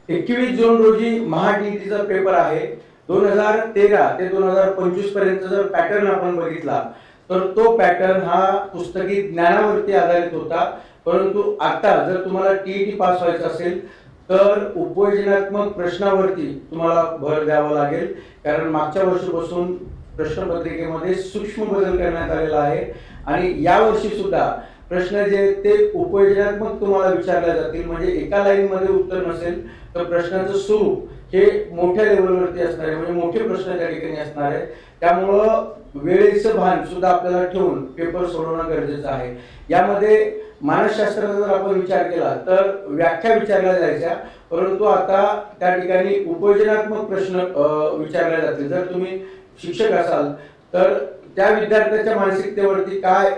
21 जून रोजी महा-टीईटीचा पेपर आहे. 2013 ते 2025 पर्यंत जर पॅटर्न आपण बघितला तर तो पॅटर्न हा पुस्तकी ज्ञानावरती आधारित होता. परंतु आता जर तुम्हाला टीईटी पास व्हायचं असेल तर उपयोजनात्मक प्रश्नावरती तुम्हाला भर द्यावा लागेल. कारण मागच्या वर्षीपासून प्रश्नपत्रिकेमध्ये सूक्ष्म बदल करण्यात आलेला आहे आणि यावर्षी सुद्धा प्रश्न जे ते उपयोजनात्मक तुम्हाला विचारले जातील. म्हणजे एका लाईन मध्ये उत्तर नसेल तर प्रश्नाचं स्वरूप हे मोठ्या लेवलवरती असणार आहे, म्हणजे मोठे प्रश्न त्या ठिकाणी असणार आहे. त्यामुळं वेळेचं भान सुद्धा आपल्याला ठेवून पेपर सोडवणं गरजेचं आहे. यामध्ये मानसशास्त्राचा जर आपण विचार केला तर व्याख्या विचारल्या जायच्या, परंतु आता त्या ठिकाणी उपयोजनात्मक प्रश्न विचारले जातील. जर तुम्ही शिक्षक असाल तर त्या विद्यार्थ्याच्या मानसिकतेवरती काय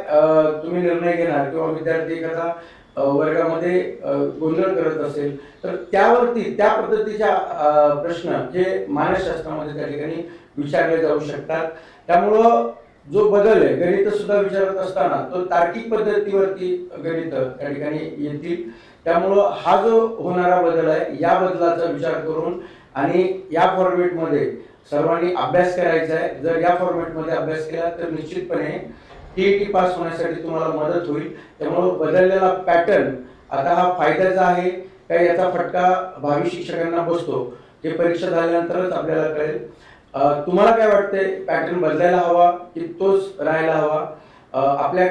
तुम्ही निर्णय घेणार किंवा विद्यार्थी एखादा वर्गामध्ये गोंधळ करत असेल तर त्यावरती त्या पद्धतीच्या प्रश्न हे मानसशास्त्रामध्ये त्या ठिकाणी विचारले जाऊ शकतात. त्यामुळं जो बदल आहे गणित सुद्धा विचारत असताना तो तार्किक पद्धतीवरती गणित त्या ठिकाणी येतील. त्यामुळं हा जो होणारा बदल आहे या बदलाचा विचार करून आणि या फॉर्मेटमध्ये सर्वांनी अभ्यास करायचा आहे. जर या फॉर्मेटमध्ये अभ्यास केला तर निश्चितपणे टीईटी पास होण्यासाठी तुम्हाला मदत होईल. त्यामुळे बदललेला पॅटर्न आता हा फायद्याचा आहे का याचा फटका भावी शिक्षकांना बसतो हे परीक्षा झाल्यानंतरच आपल्याला कळेल. तुम्हाला काय वाटतंय, पॅटर्न बदलायला हवा की तोच राहायला हवा? आपल्या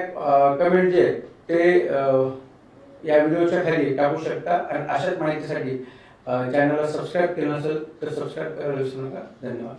कमेंट जे ते या व्हिडिओच्या खाली टाकू शकता आणि अशाच माहितीसाठी चॅनलला सबस्क्राईब केलं नसेल तर सबस्क्राईब करायला विसरू नका. धन्यवाद.